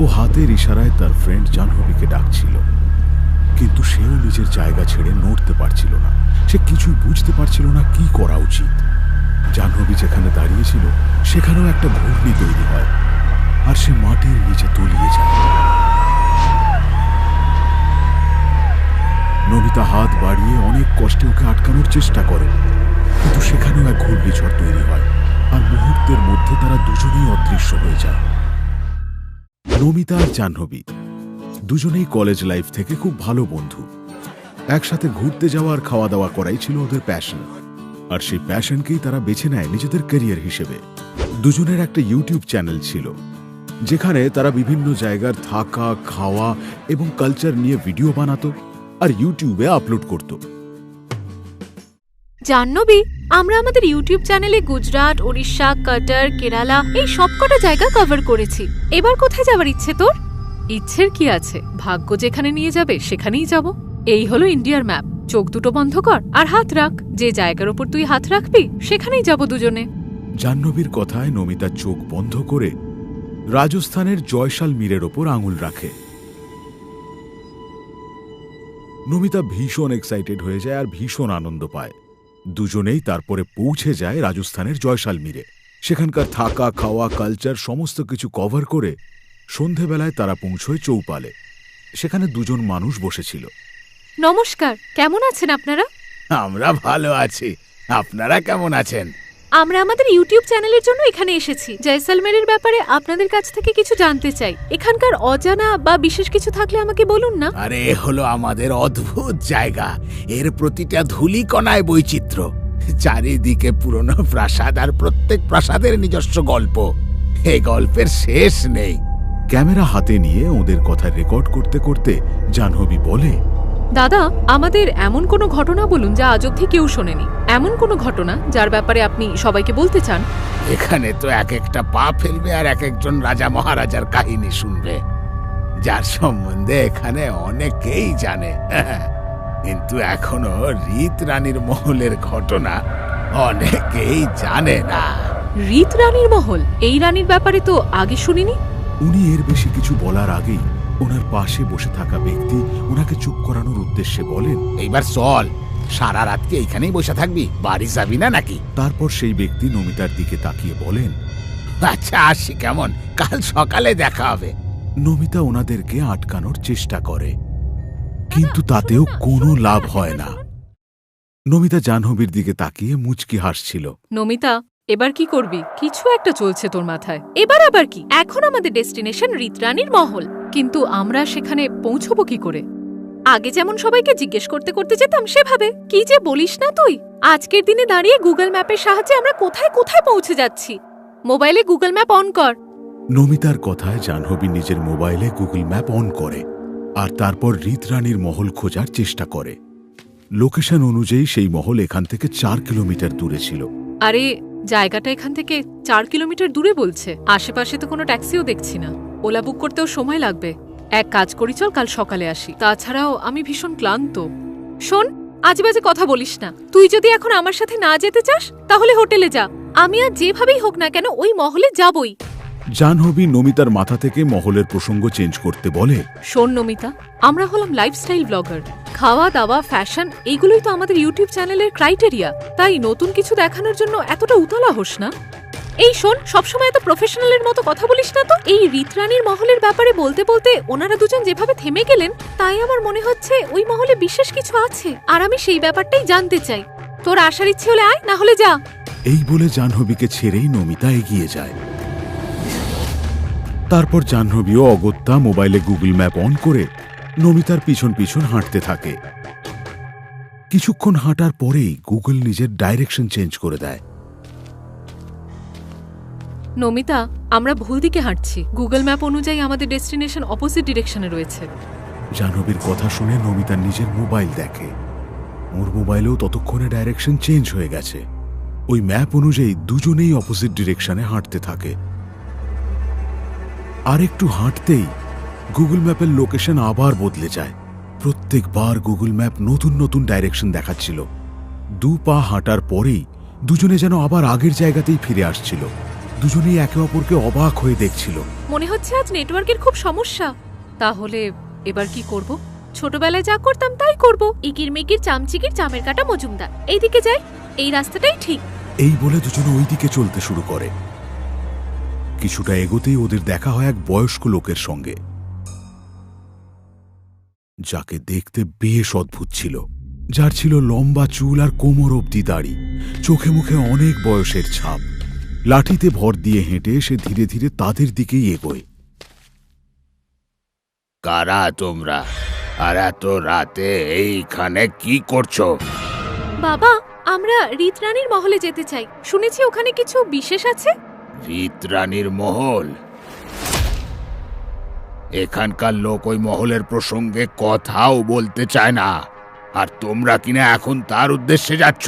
ও হাতের ইশারায় তার ফ্রেন্ড জাহ্নবীকে ডাকছিল, কিন্তু সেও নিজের জায়গা ছেড়ে নড়তে পারছিল না। সে কিছুই বুঝতে পারছিল না কি করা উচিত। জাহ্নবী যেখানে দাঁড়িয়েছিল সেখানেও একটা ঘূর্ণি তৈরি হয়, আর সে মাটির নিচে তলিয়ে যায়। নমিতা হাত বাড়িয়ে অনেক কষ্টে ওকে আটকানোর চেষ্টা করে, কিন্তু সেখানেও এক ঘূর্ণিঝড় তৈরি হয়, আর মুহূর্তের মধ্যে তারা দুজনেই অদৃশ্য হয়ে যায়। নমিতা আর জাহ্নবী দুজনেই কলেজ লাইফ থেকে খুব ভালো বন্ধু। একসাথে ঘুরতে যাওয়া আর খাওয়া দাওয়া করাই ছিল ওদের প্যাশন, আর সেই প্যাশনকেই তারা বেছে নেয় নিজেদের ক্যারিয়ার হিসেবে। দুজনের একটা ইউটিউব চ্যানেল ছিল, যেখানে তারা বিভিন্ন জায়গার থাকা, খাওয়া এবং কালচার নিয়ে ভিডিও বানাতো আর ইউটিউবে আপলোড করত। জাহ্নবী, আমরা আমাদের ইউটিউব চ্যানেলে গুজরাট, ওড়িশা, কাটার, কেরালা এই সবকটা জায়গা কভার করেছি। এবার কোথায় যাওয়ার ইচ্ছে তোর? ইচ্ছের কি আছে, ভাগ্য যেখানে নিয়ে যাবে সেখানেই যাব। এই হলো ইন্ডিয়ার ম্যাপ। চোখ দুটো বন্ধ কর আর হাত রাখ। যে জায়গার উপর তুই হাত রাখবি সেখানেই যাব দুজনে। জাহ্নবীর কথায় নমিতা চোখ বন্ধ করে রাজস্থানের জয়সালমীরের ওপর আঙুল রাখে। নমিতা ভীষণ এক্সাইটেড হয়ে যায় আর ভীষণ আনন্দ পায়। দুজনেই তারপরে পৌঁছে যায় রাজস্থানের জয়সালমীরে। সেখানকার থাকা, খাওয়া, কালচার সমস্ত কিছু কভার করে সন্ধেবেলায় তারা পৌঁছয় চৌপালে। সেখানে দুজন মানুষ বসেছিল। নমস্কার, কেমন আছেন আপনারা? আমরা ভালো আছি, আপনারা কেমন আছেন? আমরা আমাদের ইউটিউব চ্যানেলের জন্য এখানে এসেছি। জয়সালমেরের ব্যাপারে আপনাদের কাছ থেকে কিছু জানতে চাই। এখানকার অজানা বা বিশেষ কিছু থাকলে আমাকে বলুন না। আরে এ হলো আমাদের অদ্ভুত জায়গা। এর প্রতিটা ধূলিকণায় বৈচিত্র্য। চারিদিকে পুরনো প্রাসাদ, আর প্রত্যেক প্রাসাদের নিজস্ব গল্প। এই গল্পের শেষ নেই। ক্যামেরা হাতে নিয়ে ওদের কথা রেকর্ড করতে করতে জাহ্নবী বলে, দাদা, আমাদের এমন কোনো ঘটনা বলুন যা আজ অবধি কেউ শোনেনি। এমন কোনো ঘটনা যার ব্যাপারে আপনি সবাইকে বলতে চান। এখানে তো এক একটা পা ফেলবে আর এক একজন রাজা মহারাজার কাহিনী শুনবে, যার সম্বন্ধে এখানে অনেকেই জানে। কিন্তু এখনো রীত রানীর মহলের ঘটনা অনেকেই জানে না। রীত রানীর মহল? এই রানীর ব্যাপারে তো আগে শুনিনি। উনি এর বেশি কিছু বলার আগেই ওনার পাশে বসে থাকা ব্যক্তি ওনাকে চুপ করানোর উদ্দেশ্যে বলেন, এইবার চল, সারা রাতকে এইখানেই বসে থাকবি, বাড়ি যাবি না নাকি? তারপর সেই ব্যক্তি নমিতার দিকে তাকিয়ে বলেন, আচ্ছা আসি কেমন, কাল সকালে দেখা হবে। নমিতা ওনাদেরকে আটকানোর চেষ্টা করে, কিন্তু তাতেও কোনো লাভ হয় না। নমিতা জাহ্নবীর দিকে তাকিয়ে মুচকি হাসছিল। নমিতা, এবার কি করবি? কিছু একটা চলছে তোর মাথায়। এবার আবার কি? এখন আমাদের ডেস্টিনেশন রীত রানীর মহল, কিন্তু আমরা সেখানে পৌঁছবো কি করে? আগে যেমন সবাইকে জিজ্ঞেস করতে করতে যেতাম সেভাবে। কি যে বলিস না তুই! আজকের দিনে দাঁড়িয়ে গুগল ম্যাপের সাহায্যে আমরা কোথায় কোথায় পৌঁছে যাচ্ছি। মোবাইলে গুগল ম্যাপ অন কর। নমিতার কথায় জাহ্নবী নিজের মোবাইলে গুগল ম্যাপ অন করে আর তারপর রীত রানীর মহল খোঁজার চেষ্টা করে। লোকেশন অনুযায়ী সেই মহল এখান থেকে 4 কিলোমিটার দূরে ছিল। আরে, জায়গাটা এখান থেকে 4 কিলোমিটার দূরে বলছে। আশেপাশে তো কোনো ট্যাক্সিও দেখছি না। ওলা বুক করতেও সময় লাগবে। এক কাজ করি, চল কাল সকালে আসি। তাছাড়াও আমি ভীষণ ক্লান্ত। শোন, আজেবাজে কথা বলিস না। তুই যদি এখন আমার সাথে না যেতে চাস তাহলে হোটেলে যা। আমি আর যেভাবেই হোক না কেন ওই মহলে যাবই। জাহ্নবী নমিতার মাথা থেকে মহলের প্রসঙ্গ চেঞ্জ করতে বলে, শোন নমিতা, আমরা হলাম লাইফস্টাইল ব্লগার। খাওয়া দাওয়া, ফ্যাশন এইগুলোই তো আমাদের ইউটিউব চ্যানেলের ক্রাইটেরিয়া। তাই নতুন কিছু দেখানোর জন্য এতটা উতলা হোস না। এই শোন, সবসময় এত প্রফেশনালের মতো কথা বলিস না তো। এই রীত রানীর মহলের ব্যাপারে বলতে বলতে ওনারা দুজন যেভাবে থেমে গেলেন, তাই আমার মনে হচ্ছে ওই মহলে বিশেষ কিছু আছে, আর আমি সেই ব্যাপারটাই জানতে চাই। তোর আসার ইচ্ছে হলে আয়, না হলে যা। এই বলে জাহ্নবীকে ছেড়েই নমিতা এগিয়ে যায়। তারপর জাহ্নবীও অগত্যা মোবাইলে গুগল ম্যাপ অন করে নমিতার পিছন পিছন হাঁটতে থাকে। কিছুক্ষণ হাঁটার পরেই গুগল নিজের ডাইরেকশন চেঞ্জ করে দেয়। নমিতা, আমরা ভুল দিকে হাঁটছি। গুগল ম্যাপ অনুযায়ী আমাদের ডেস্টিনেশন অপোজিট ডিরেকশনে রয়েছে। জাহ্নবীর কথা শুনে নমিতা নিজের মোবাইল দেখে। ওর মোবাইলেও ততক্ষণে ডাইরেকশন চেঞ্জ হয়ে গেছে। ওই ম্যাপ অনুযায়ী দুজনেই অপোজিট ডিরেকশনে হাঁটতে থাকে। আর একটু হাঁটতেই গুগল ম্যাপের লোকেশন আবার বদলে যায়। প্রত্যেকবার গুগল ম্যাপ নতুন নতুন ডাইরেকশন দেখাচ্ছিল। 2 পা হাঁটার পরেই দুজনে যেন আবার আগের জায়গাতেই ফিরে আসছিল। দুজনেই একে অপরকে অবাক হয়ে দেখছিল। মনে হচ্ছে আজ নেটওয়ার্কের খুব সমস্যা। তাহলে এবার কি করব? ছোটবেলায় যা করতাম তাই করব। ইকির মিকির চামচিকির চামের কাটা মজুমদার। এইদিকে যাই, এই রাস্তাটাই ঠিক। এই বলে দুজনে ওই দিকে চলতে শুরু করে। কিছুটা এগোতেই ওদের দেখা হয় এক বয়স্ক লোকের সঙ্গে, যাকে দেখতে বেশ অদ্ভুত ছিল, যার ছিল লম্বা চুল আর কোমর অবধি দাড়ি, চোখে মুখে অনেক বয়সের ছাপ। লাঠিতে ভর দিয়ে হেঁটে সে ধীরে ধীরে তাদের দিকেই এগোয়। কারা তোমরা, আর এত রাতে এইখানে কি করছো? বাবা, আমরা রীত রানীর মহলে যেতে চাই। শুনেছি ওখানে কিছু বিশেষ আছে। রীত রানীর মহল? এখানকার লোক ওই মহলের প্রসঙ্গে কথাও বলতে চায় না, আর তোমরা কিনা এখন তার উদ্দেশ্যে যাচ্ছ।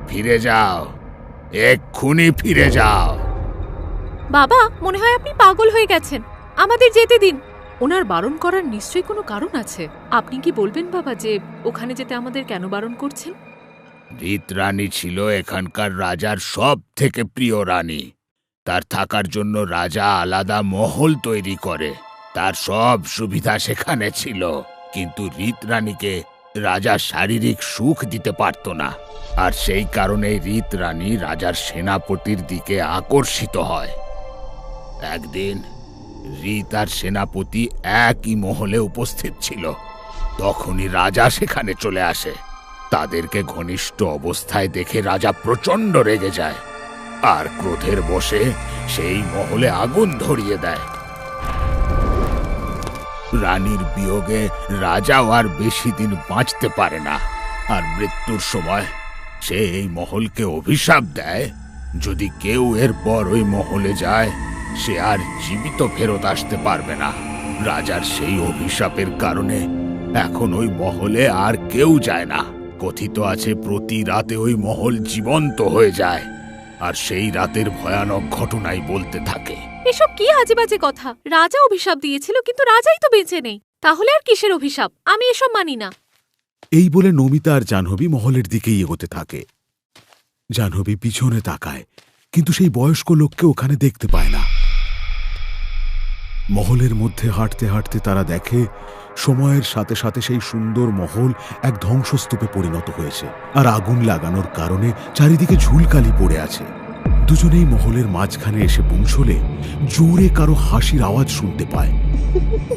ফিরে যাও, এক্ষুনি ফিরে যাও। বাবা, মনে হয় আপনি পাগল হয়ে গেছেন। আমাদের যেতে দিন। ওনার বারণ করার নিশ্চয়ই কোনো কারণ আছে। আপনি কি বলবেন বাবা যে ওখানে যেতে আমাদের কেন বারণ করছেন? রীত রানী ছিল এখানকার রাজার সব থেকে প্রিয় রানী। তার থাকার জন্য রাজা আলাদা মহল তৈরি করে। তার সব সুবিধা সেখানে ছিল, কিন্তু রীত রানীকে রাজা শারীরিক সুখ দিতে পারত না। আর সেই কারণে রীত রানী রাজার সেনাপতির দিকে আকর্ষিত হয়। একদিন রীত আর সেনাপতি একই মহলে উপস্থিত ছিল। তখনই রাজা সেখানে চলে আসে। তাদেরকে ঘনিষ্ঠ অবস্থায় দেখে রাজা প্রচণ্ড রেগে যায়, আর ক্রোধের বশে সেই মহলে আগুন ধরিয়ে দেয়। রানীর বিয়োগে রাজাও আর বেশি দিন বাঁচতে পারে না, আর মৃত্যুর সময় সে এই মহলকে অভিশাপ দেয়, যদি কেউ এরপর ওই মহলে যায় সে আর জীবিত ফেরত আসতে পারবে না। রাজার সেই অভিশাপের কারণে এখন ওই মহলে আর কেউ যায় না। কথিত আছে প্রতি রাতে ওই মহল জীবন্ত হয়ে যায়, আর সেই রাতের ভয়ানক ঘটনাই বলতে থাকে। এসব কি আজেবাজে কথা? রাজা অভিশাপ দিয়েছিল, কিন্তু রাজাই তো বেঁচে নেই। তাহলে আর কিসের অভিশাপ? আমি এসব মানি না। এই বলে নমিতা আর জাহ্নবী মহলের দিকেই এগোতে থাকে। জাহ্নবী পিছনে তাকায়, কিন্তু সেই বয়স্ক লোককে ওখানে দেখতে পায় না। মহলের মধ্যে হাঁটতে হাঁটতে তারা দেখে সময়ের সাথে সাথে সেই সুন্দর মহল এক ধ্বংসস্তূপে পরিণত হয়েছে, আর আগুন লাগানোর কারণে চারিদিকে ঝুলকালি পড়ে আছে। দুজনেই মহলের মাঝখানে এসে পৌঁছলে জোরে কারো হাসির আওয়াজ শুনতে পায়,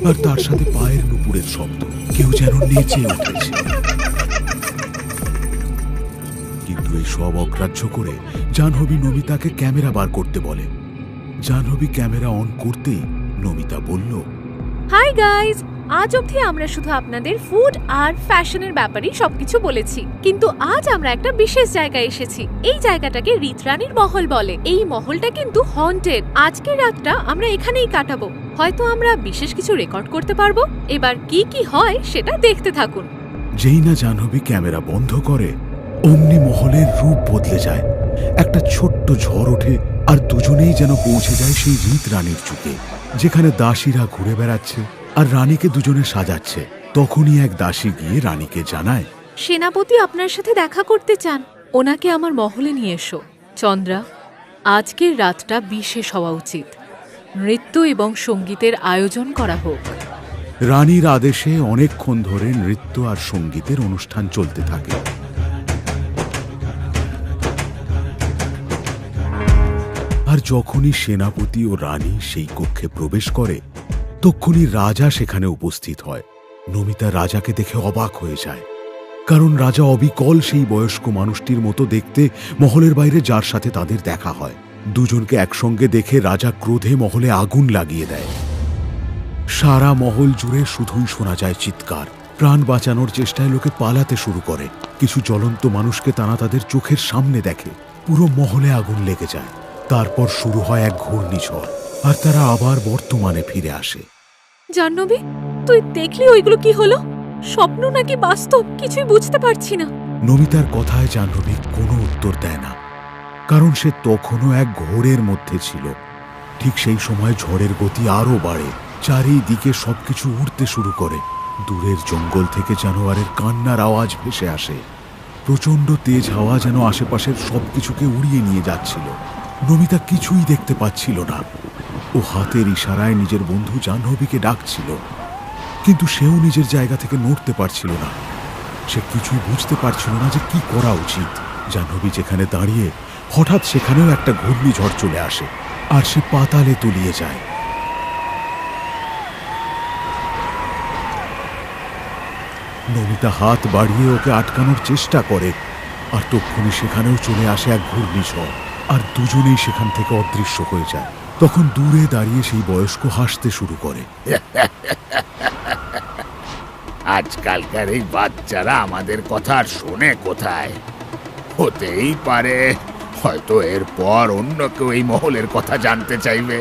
আর তার সাথে পায়ের নুপুরের শব্দ। কেউ যেন নেচে উঠেছে। কিন্তু এই সব অগ্রাহ্য করে জাহ্নবী নমিতাকে ক্যামেরা বার করতে বলে। জাহ্নবী ক্যামেরা অন করতেই নমিতা বলল, হাই গাইজ, আজ অবধি আমরা শুধু আপনাদের ফুড আর ফ্যাশনের ব্যাপারেই সবকিছু বলেছি, কিন্তু আজ আমরা একটা বিশেষ জায়গায় এসেছি। এই জায়গাটাকে রীত রানীর মহল বলে। এই মহলটা কিন্তু হন্টেড। আজকের রাতটা আমরা এখানেই কাটাবো। হয়তো আমরা বিশেষ কিছু রেকর্ড করতে পারবো। এবার কি কি হয় সেটা দেখতে থাকুন। যেই না জাহ্নবী ক্যামেরা বন্ধ করে, অমনি মহলের রূপ বদলে যায়। একটা ছোট্ট ঝড় ওঠে, আর দুজনেই যেন পৌঁছে যায় সেই রীত রানীর যুগে, যেখানে দাসীরা ঘুরে বেড়াচ্ছে আর রানীকে দুজনে সাজাচ্ছে। তখনই এক দাসী গিয়ে রানীকে জানায়, সেনাপতি আপনার সাথে দেখা করতে চান। ওনাকে আমার মহলে নিয়ে এসো। চন্দ্রা, আজকের রাতটা বিশেষ হওয়া উচিত। নৃত্য এবং সঙ্গীতের আয়োজন করা হোক। রানীর আদেশে অনেকক্ষণ ধরে নৃত্য আর সঙ্গীতের অনুষ্ঠান চলতে থাকে। আর যখনই সেনাপতি ও রানী সেই কক্ষে প্রবেশ করে, তখনই রাজা সেখানে উপস্থিত হয়। নমিতা রাজাকে দেখে অবাক হয়ে যায়, কারণ রাজা অবিকল সেই বয়স্ক মানুষটির মতো দেখতে মহলের বাইরে, যার সাথে তাদের দেখা হয়। দুজনকে একসঙ্গে দেখে রাজা ক্রোধে মহলে আগুন লাগিয়ে দেয়। সারা মহল জুড়ে শুধুই শোনা যায় চিৎকার। প্রাণ বাঁচানোর চেষ্টায় লোকে পালাতে শুরু করে। কিছু জ্বলন্ত মানুষকে তারা তাদের চোখের সামনে দেখে। পুরো মহলে আগুন লেগে যায়। তারপর শুরু হয় এক ঘূর্ণিঝড়, আর তারা আবার বর্তমানে ফিরে আসে। জাহ্নবী, তুই দেখলি ওইগুলো কি হলো? স্বপ্ন নাকি বাস্তব কিছুই বুঝতে পারছি না। নমিতার কথায় জাহ্নবী কোনো উত্তর দেয় না, কারণ সে তখনও এক ঘোরের মধ্যে ছিল। ঠিক সেই সময় ঝড়ের গতি আরো বাড়ে। চারিদিকে সবকিছু উড়তে শুরু করে। দূরের জঙ্গল থেকে জানোয়ারের কান্নার আওয়াজ ভেসে আসে। প্রচন্ড তেজ হাওয়া যেন আশেপাশের সবকিছুকে উড়িয়ে নিয়ে যাচ্ছিল। নমিতা কিছুই দেখতে পাচ্ছিল না। ও হাতের ইশারায় নিজের বন্ধু জাহ্নবীকে ডাকছিল, কিন্তু সেও নিজের জায়গা থেকে নড়তে পারছিল না। সে কিছুই বুঝতে পারছিল না যে কি করা উচিত। জাহ্নবী যেখানে দাঁড়িয়ে, হঠাৎ সেখানেও একটা ঘূর্ণিঝড় চলে আসে, আর সে পাতালে তলিয়ে যায়। নমিতা হাত বাড়িয়ে ওকে আটকানোর চেষ্টা করে, আর তক্ষুনি সেখানেও চলে আসে এক ঘূর্ণিঝড়, আর দুজনেই সেখান থেকে অদৃশ্য হয়ে যায়। তখন দূরে দাঁড়িয়ে সেই বয়স্ক হাসতে শুরু করে। আজকালকার এই বাচ্চারা আমাদের কথা আর শোনে কোথায়? হতেই পারে হয়তো এরপর অন্য কেউ এই মহলের কথা জানতে চাইবে।